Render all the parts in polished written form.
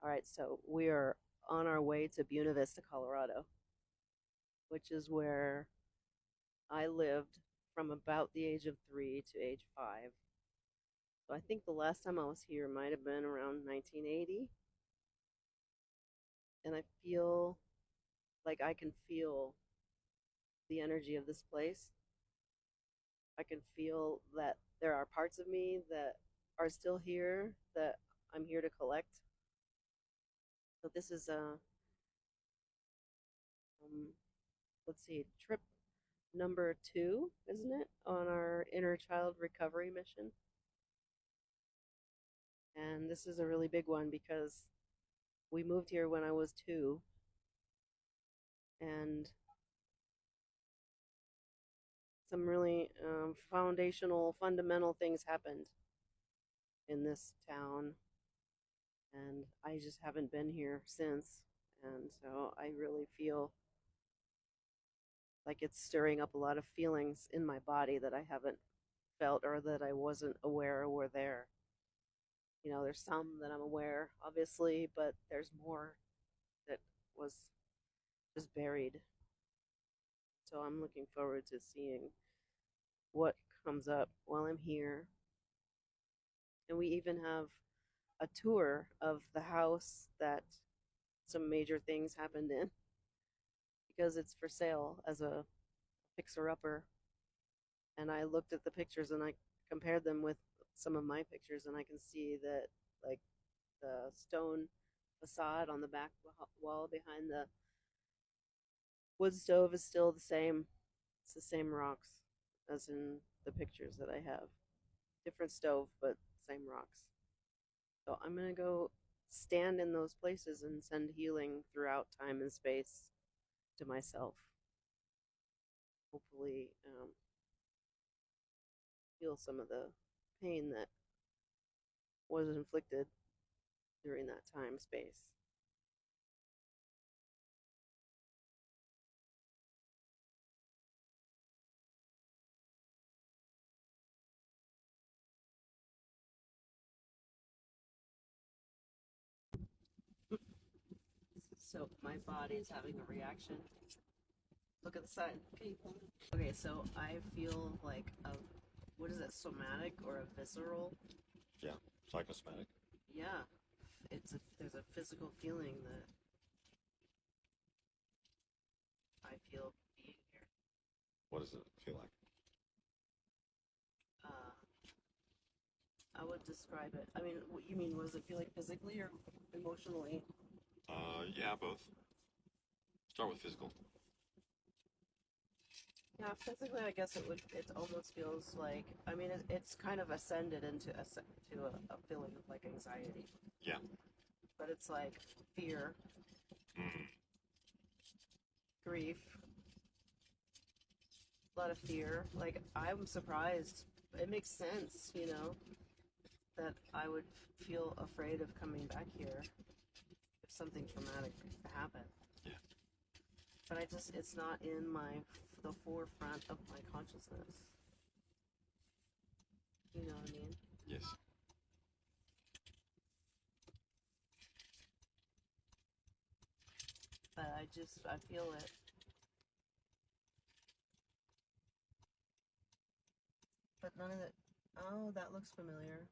All right, so we are on our way to Buena Vista, Colorado, which is where I lived from about the age of 3 to age 5. So I think the last time I was here might have been around 1980, and I feel like I can feel the energy of this place. I can feel that there are parts of me that are still here that I'm here to collect. So this is a um, let's see, trip number 2, isn't it, on our inner child recovery mission? And this is a really big one because we moved here when I was 2, and some really foundational, fundamental things happened in this town, and I just haven't been here since. And so I really feel like it's stirring up a lot of feelings in my body that I haven't felt or that I wasn't aware were there. There's some that I'm aware, obviously, but there's more that was just buried. So I'm looking forward to seeing what comes up while I'm here. And we even have a tour of the house that some major things happened in because it's for sale as a fixer upper. And I looked at the pictures and I compared them with some of my pictures, and I can see that, like, the stone facade on the back wall behind the wood stove is still the same. It's the same rocks as in the pictures that I have. Different stove, but same rocks. So I'm going to go stand in those places and send healing throughout time and space to myself. Hopefully, heal some of the pain that was inflicted during that time space. So my body is having a reaction. Look at the side. Okay. Okay, so I feel like what is it, somatic or a visceral? Yeah, psychosomatic. Yeah, there's a physical feeling that I feel being here. What does it feel like? Uh, I would describe it. I mean, what you mean? What does it feel like physically or emotionally? Yeah, both. Start with physical. Yeah, physically, I guess it would. It almost feels like. I mean, it's kind of ascended into a feeling of like anxiety, Yeah. but it's like fear, Mm. grief, a lot of fear. Like, I'm surprised. It makes sense, that I would feel afraid of coming back here if something traumatic happened. Yeah. But it's not in the forefront of my consciousness. You know what I mean? Yes. But I feel it. But none of it. Oh, that looks familiar.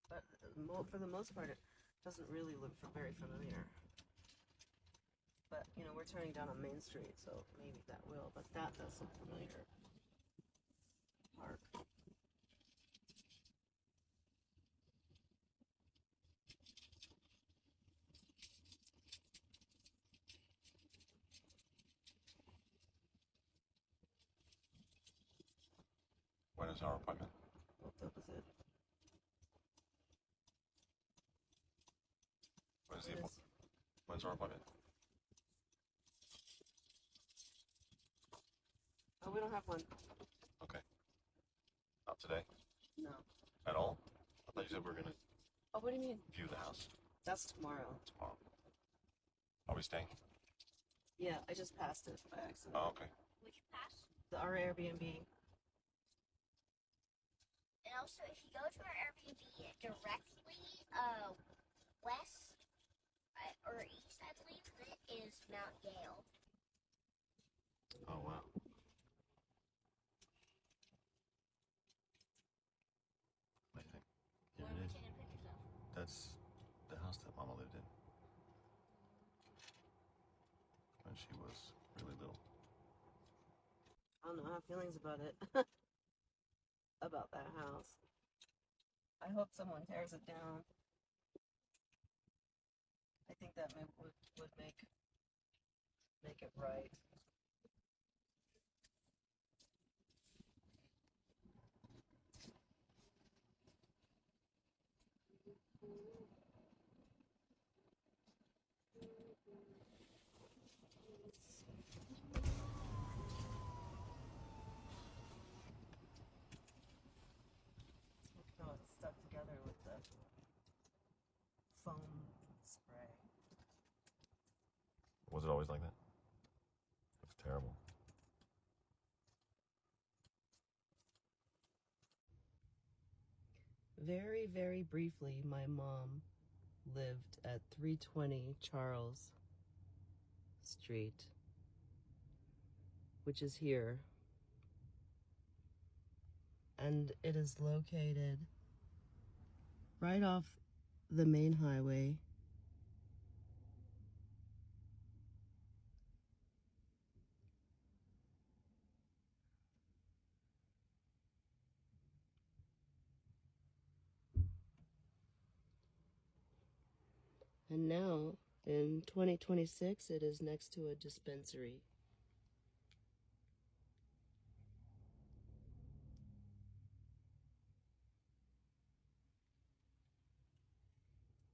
But for the most part, it doesn't really look very familiar. But, we're turning down on Main Street, so maybe that will. But that does look familiar. Park. When is our appointment? What that was it? When is It is. When's our appointment? Oh, we don't have one. Okay. Not today? No. At all? I thought you said we were gonna Oh, what do you mean? view the house That's tomorrow. tomorrow. Are we staying? Yeah, I just passed it by accident. Oh, okay. Our Airbnb. also, if you go to our Airbnb directly west or east, I believe, it is Mount Yale. Oh, wow. Amazing. Yeah, What are it we is. taking pictures of? That's the house that Mama lived in when she was really little. I don't know, I have feelings about it. About that house. I hope someone tears it down. I think that would make it right. Look how it's stuck together with the foam spray. Was it always like that? It was terrible. Very, very briefly, my mom lived at 320 Charles Street, which is here. And it is located right off the main highway. And now, in 2026, it is next to a dispensary.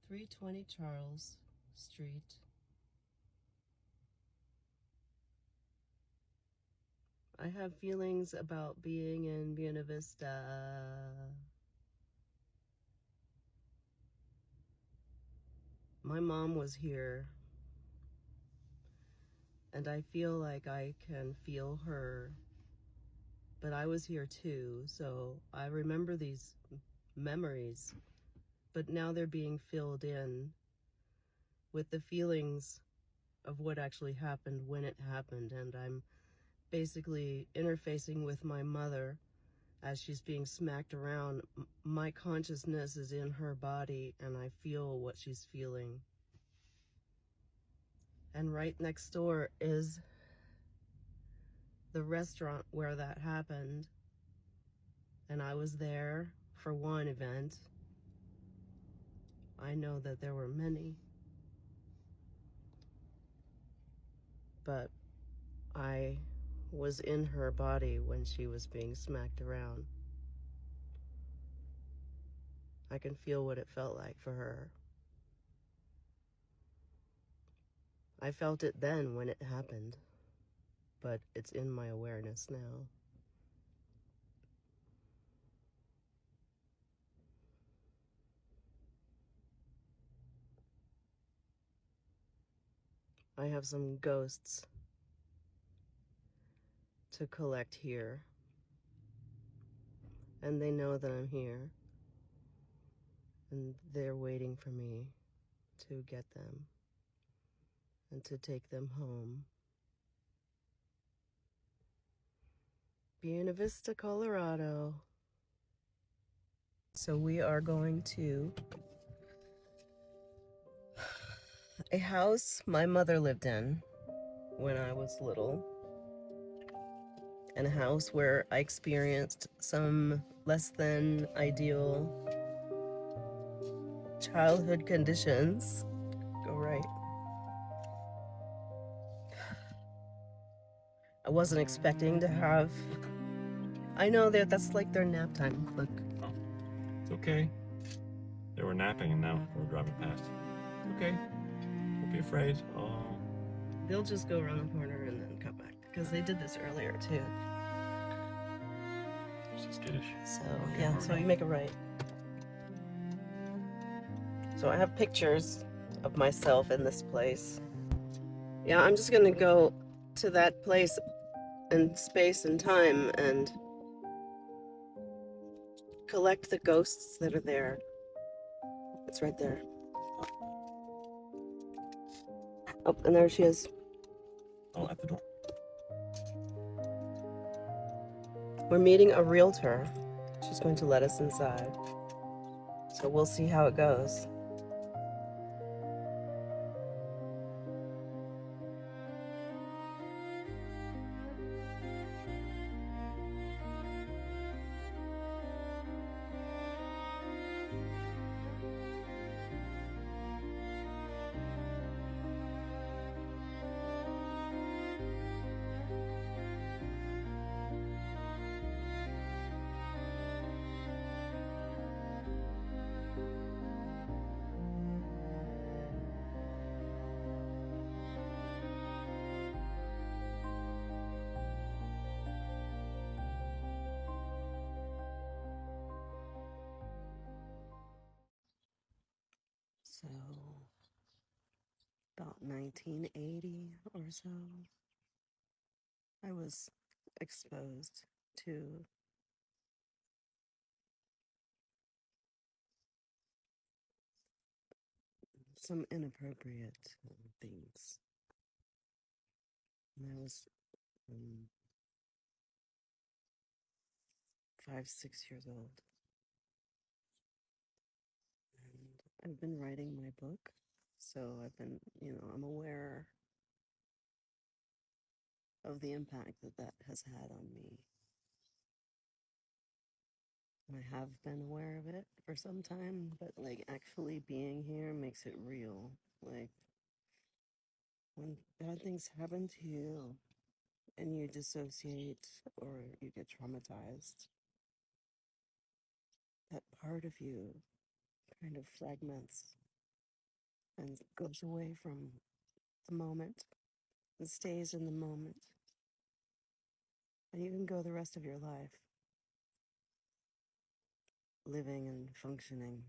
"320 Charles Street." I have feelings about being in Buena Vista. My mom was here, and I feel like I can feel her, but I was here too, so I remember these memories, but now they're being filled in with the feelings of what actually happened when it happened, and I'm basically interfacing with my mother as she's being smacked around. My consciousness is in her body, and I feel what she's feeling. And right next door is the restaurant where that happened, and I was there for one event. I know that there were many, but I was in her body when she was being smacked around. I can feel what it felt like for her. I felt it then when it happened, but it's in my awareness now. I have some ghosts to collect here, and they know that I'm here, and they're waiting for me to get them and to take them home. Buena Vista, Colorado. So we are going to a house my mother lived in when I was little, and a house where I experienced some less than ideal childhood conditions. Go right. I wasn't expecting to have. I know that's like their nap time. Look. Oh, it's okay. They were napping and now we're driving past. Okay. Don't be afraid. Oh. They'll just go around the corner and then come back because they did this earlier too. She's skittish. So yeah, so you make a right. So I have pictures of myself in this place. Yeah, I'm just gonna go to that place in space and time and collect the ghosts that are there. It's right there. Oh, and there she is. Oh, at the door. We're meeting a realtor. She's going to let us inside. So we'll see how it goes. So, about 1980 or so, I was exposed to some inappropriate things. And I was um, 5, 6 years old. And I've been writing my book, so I've been, I'm aware of the impact that that has had on me. I have been aware of it for some time, but like actually being here makes it real. Like when bad things happen to you and you dissociate or you get traumatized, that part of you kind of fragments and goes away from the moment and stays in the moment. And you can go the rest of your life living and functioning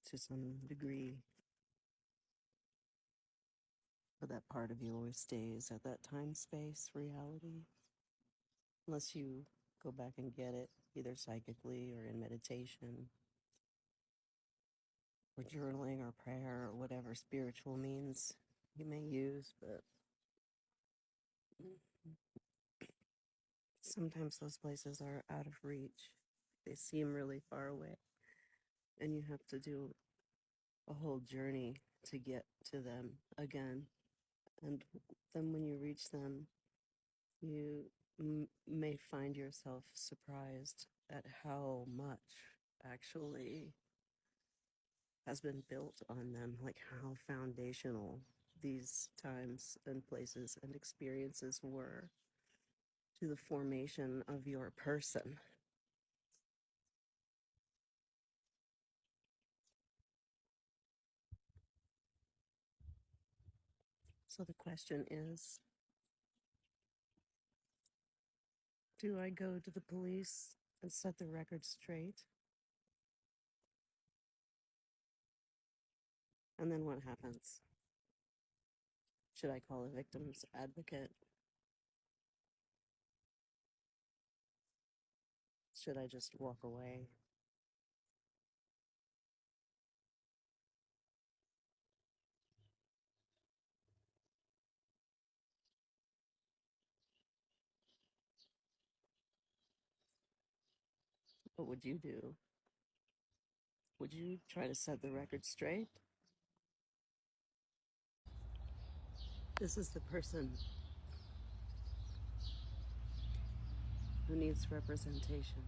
to some degree, but that part of you always stays at that time space reality, unless you go back and get it either psychically or in meditation or journaling or prayer or whatever spiritual means you may use. But sometimes those places are out of reach. They seem really far away, and you have to do a whole journey to get to them again. And then when you reach them, you may find yourself surprised at how much actually has been built on them, like how foundational these times and places and experiences were to the formation of your person. So the question is, do I go to the police and set the record straight? And then what happens? Should I call a victim's advocate? Should I just walk away? What would you do? Would you try to set the record straight? This is the person who needs representation.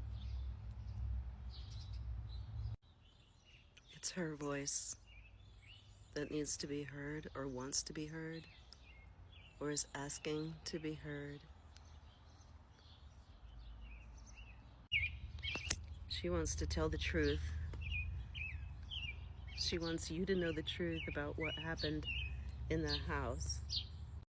It's her voice that needs to be heard or wants to be heard or is asking to be heard. She wants to tell the truth. She wants you to know the truth about what happened in the house.